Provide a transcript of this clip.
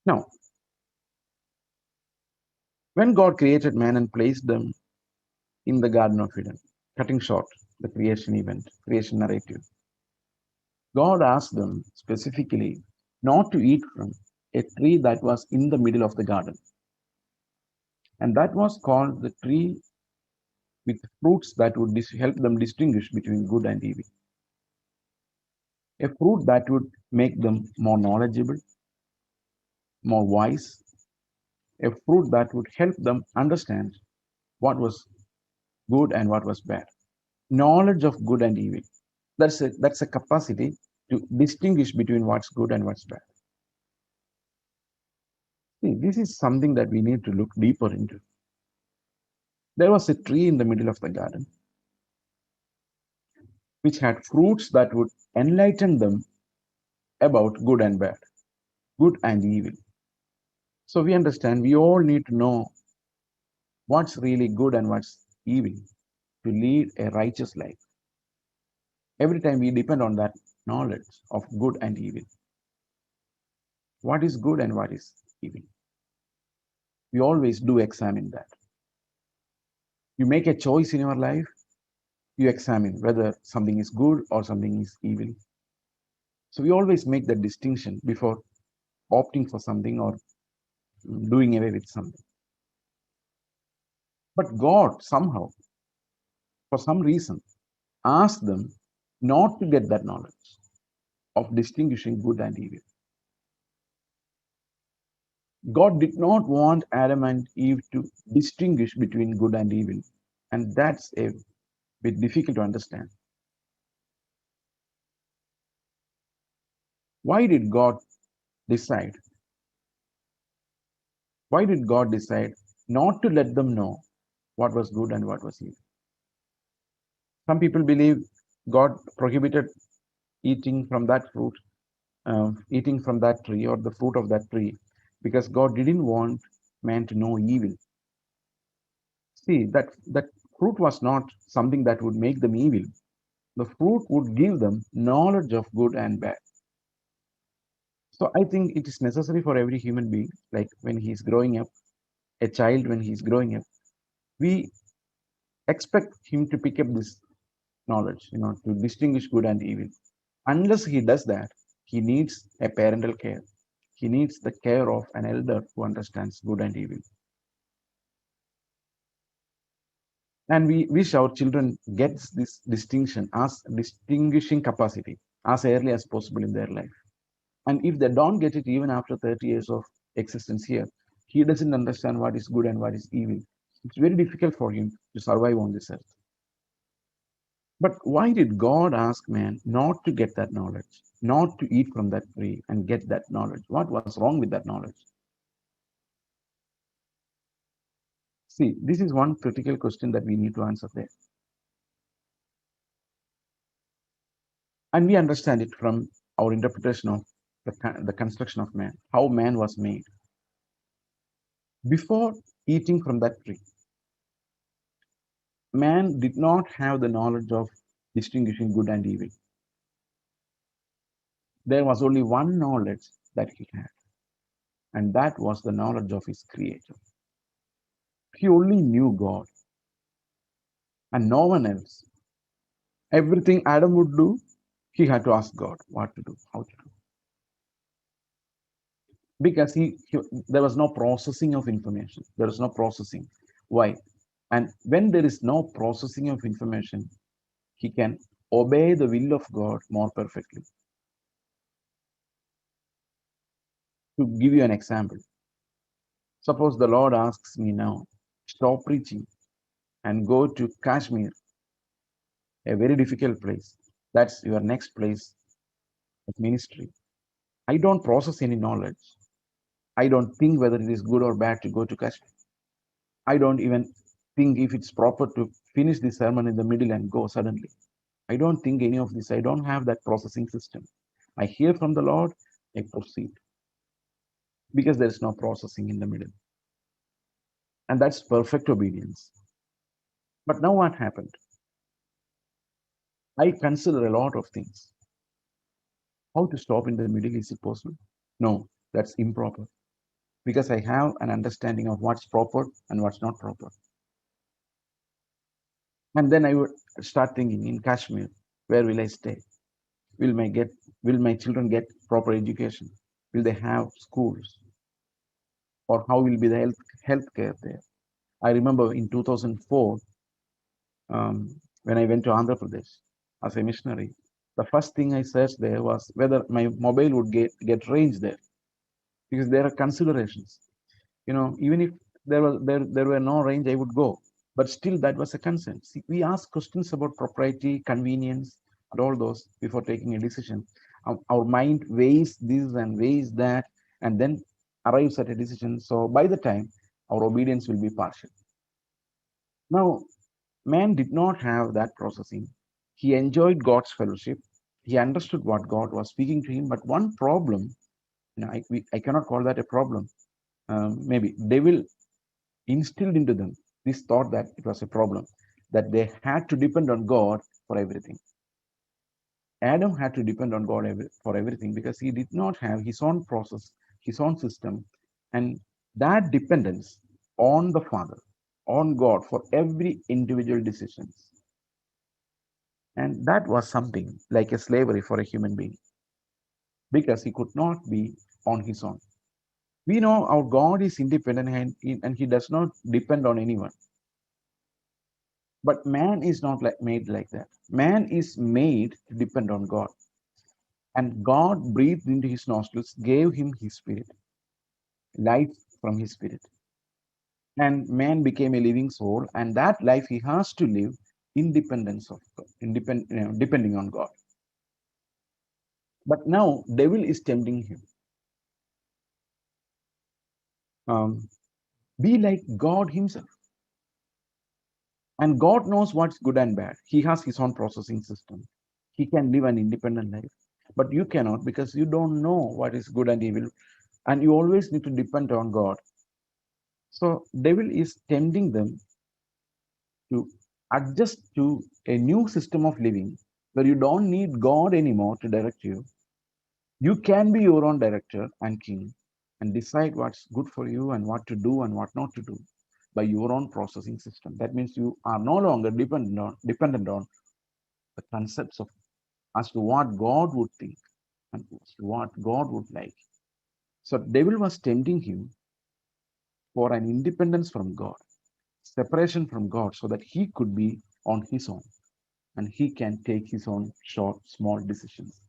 Now, when God created man and placed them in the Garden of Eden, cutting short the creation event, creation narrative, God asked them specifically not to eat from a tree that was in the middle of the garden. And that was called the tree with fruits that would help them distinguish between good and evil. A fruit that would make them more knowledgeable, more wise, a fruit that would help them understand what was good and what was bad. Knowledge of good and evil. That's a capacity to distinguish between what's good and what's bad. See, this is something that we need to look deeper into. There was a tree in the middle of the garden which had fruits that would enlighten them about good and bad, good and evil. So we understand we all need to know what's really good and what's evil to lead a righteous life. Every time we depend on that knowledge of good and evil, what is good and what is evil. We always do examine that. You make a choice in your life, you examine whether something is good or something is evil. So we always make that distinction before opting for something or doing away with something. But God somehow, for some reason, asked them not to get that knowledge of distinguishing good and evil. God did not want Adam and Eve to distinguish between good and evil. And that's a bit difficult to understand. Why did God decide? Why did God decide not to let them know what was good and what was evil? Some people believe God prohibited eating from that fruit, eating from that tree or the fruit of that tree, because God didn't want man to know evil. See, that fruit was not something that would make them evil. The fruit would give them knowledge of good and bad. So I think it is necessary for every human being, like when he's growing up, a child when he's growing up, we expect him to pick up this knowledge, to distinguish good and evil. Unless he does that, he needs a parental care. He needs the care of an elder who understands good and evil. And we wish our children gets this distinction as distinguishing capacity as early as possible in their life. And if they don't get it even after 30 years of existence here, he doesn't understand what is good and what is evil. It's very difficult for him to survive on this earth. But why did God ask man not to get that knowledge, not to eat from that tree and get that knowledge? What was wrong with that knowledge? See, this is one critical question that we need to answer there. And we understand it from our interpretation of the construction of man, how man was made. Before eating from that tree, man did not have the knowledge of distinguishing good and evil. There was only one knowledge that he had, and that was the knowledge of his creator. He only knew God and no one else. Everything Adam would do, he had to ask God what to do, how to do. Because there was no processing of information. There was no processing. Why? And when there is no processing of information, he can obey the will of God more perfectly. To give you an example, suppose the Lord asks me now, stop preaching and go to Kashmir, a very difficult place. That's your next place of ministry. I don't process any knowledge. I don't think whether it is good or bad to go to Kashmir. I don't even think if it's proper to finish the sermon in the middle and go suddenly. I don't think any of this. I don't have that processing system. I hear from the Lord, I proceed because there is no processing in the middle. And that's perfect obedience. But now what happened? I consider a lot of things. How to stop in the middle? Is it possible? No, that's improper. because I have an understanding of what's proper and what's not proper. And then I would start thinking, in Kashmir, where will I stay? Will my get will my children get proper education? Will they have schools? Or how will be the healthcare there? I remember in 2004, when I went to Andhra Pradesh as a missionary, the first thing I searched there was whether my mobile would get range there, because there are considerations. Even if there were no range, I would go. But still, that was a concern. See, we ask questions about propriety, convenience, and all those before taking a decision. Our mind weighs this and weighs that, and then arrives at a decision. So by the time, our obedience will be partial. Now, man did not have that processing. He enjoyed God's fellowship. He understood what God was speaking to him. But one problem, I cannot call that a problem. Maybe devil instilled into them this thought that it was a problem, that they had to depend on God for everything. Adam had to depend on God for everything because he did not have his own process, his own system, and that dependence on the Father, on God for every individual decisions. And that was something like a slavery for a human being because he could not be on his own. We know our God is independent and he does not depend on anyone. But man is not made like that. Man is made to depend on God. And God breathed into his nostrils, gave him his spirit, life from his spirit. And man became a living soul, and that life he has to live independence of God, depending on God. But now devil is tempting him. Um, be like God himself. And God knows what's good and bad. He has his own processing system. He can live an independent life. But you cannot because you don't know what is good and evil. And you always need to depend on God. So devil is tempting them to adjust to a new system of living where you don't need God anymore to direct you. You can be your own director and king and decide what's good for you and what to do and what not to do by your own processing system. That means you are no longer dependent on the concepts of as to what God would think and as to what God would like. So devil was tempting him for an independence from God, separation from God, so that he could be on his own and he can take his own short, small decisions.